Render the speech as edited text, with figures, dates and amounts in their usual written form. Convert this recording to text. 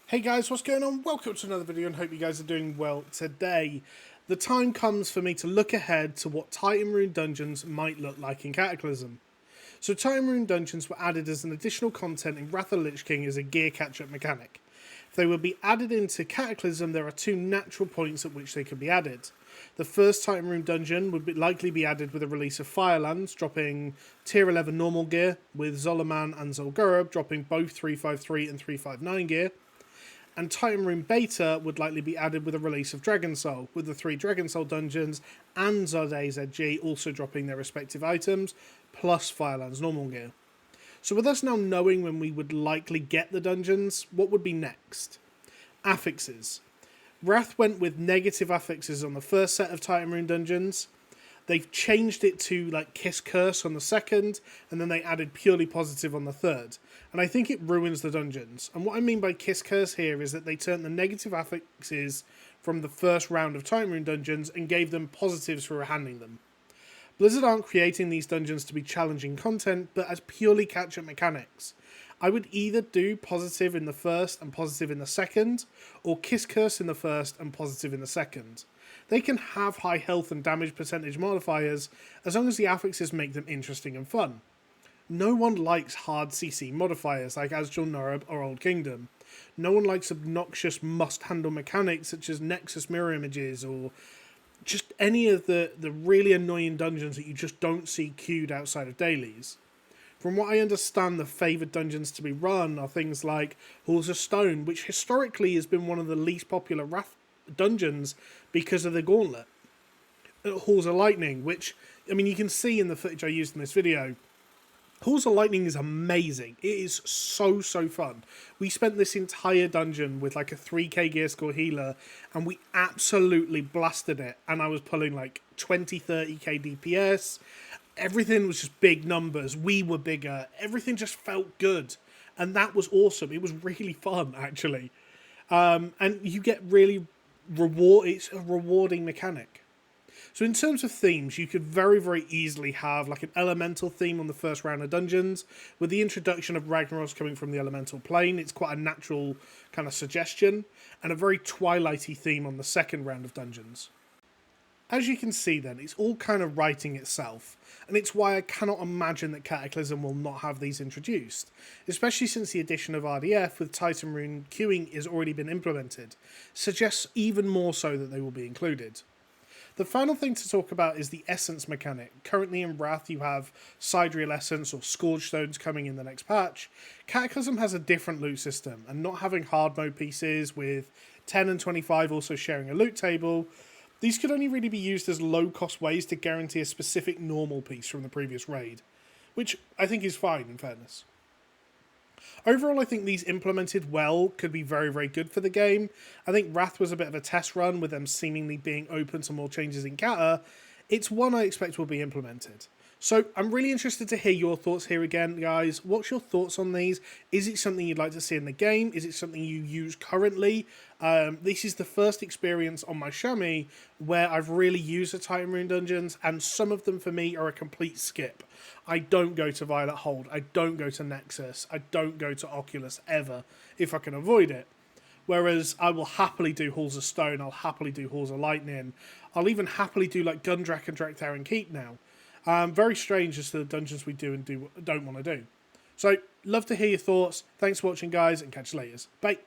Hey guys, what's going on? Welcome to another video and hope you guys are doing well today. The time comes for me to look ahead to what Titan Rune Dungeons might look like in Cataclysm. So Titan Rune Dungeons were added as an additional content in Wrath of the Lich King as a gear catch-up mechanic. If they would be added into Cataclysm, there are two natural points at which they could be added. The first Titan Rune Dungeon would likely be added with the release of Firelands, dropping tier 11 normal gear, with Zolaman and Zul'Gurub dropping both 353 and 359 gear. And Titan Rune Beta would likely be added with the release of Dragon Soul, with the 3 Dragon Soul dungeons and Zode ZG also dropping their respective items, plus Firelands normal gear. So with us now knowing when we would likely get the dungeons, what would be next? Affixes. Wrath went with negative affixes on the first set of Titan Rune dungeons. They've changed it to like Kiss Curse on the second, and then they added purely positive on the third. And I think it ruins the dungeons. And what I mean by Kiss Curse here is that they turned the negative affixes from the first round of Titan Rune dungeons and gave them positives for handing them. Blizzard aren't creating these dungeons to be challenging content, but as purely catch-up mechanics. I would either do positive in the first and positive in the second, or Kiss Curse in the first and positive in the second. They can have high health and damage percentage modifiers as long as the affixes make them interesting and fun. No one likes hard CC modifiers like Azjol Norub or Old Kingdom. No one likes obnoxious must-handle mechanics such as Nexus mirror images or just any of the really annoying dungeons that you just don't see queued outside of dailies. From what I understand, the favoured dungeons to be run are things like Halls of Stone, which historically has been one of the least popular Wrath dungeons because of the Gauntlet. Halls of Lightning, which, I mean, you can see in the footage I used in this video, Halls of Lightning is amazing. It is so fun. We spent this entire dungeon with like a 3k gear score healer and we absolutely blasted it, and I was pulling like 20-30k DPS. Everything was just big numbers. We were bigger. Everything just felt good. And that was awesome. It was really fun, actually. And you get really it's a rewarding mechanic. So in terms of themes, you could very easily have like an elemental theme on the first round of dungeons. With the introduction of Ragnaros coming from the elemental plane, it's quite a natural kind of suggestion. And a very twilighty theme on the second round of dungeons. As you can see then, it's all kind of writing itself, and it's why I cannot imagine that Cataclysm will not have these introduced, especially since the addition of RDF with Titan Rune queuing has already been implemented, suggests even more so that they will be included. The final thing to talk about is the Essence mechanic. Currently in Wrath you have Sidereal Essence or Scourge Stones coming in the next patch. Cataclysm has a different loot system, and not having hard mode pieces with 10 and 25 also sharing a loot table, these could only really be used as low-cost ways to guarantee a specific normal piece from the previous raid, which I think is fine, in fairness. Overall, I think these implemented well could be very good for the game. I think Wrath was a bit of a test run with them seemingly being open to more changes in Cata. It's one I expect will be implemented. So I'm really interested to hear your thoughts here again, guys. What's your thoughts on these? Is it something you'd like to see in the game? Is it something you use currently? This is the first experience on my Shami where I've really used the Titan Rune dungeons, and some of them for me are a complete skip. I don't go to Violet Hold. I don't go to Nexus. I don't go to Oculus ever if I can avoid it. Whereas I will happily do Halls of Stone. I'll happily do Halls of Lightning. I'll even happily do like Gundrak and Drakthar and Keep now. Very strange as to the dungeons we do and don't want to do. So, love to hear your thoughts. Thanks for watching, guys, and catch you later. Bye.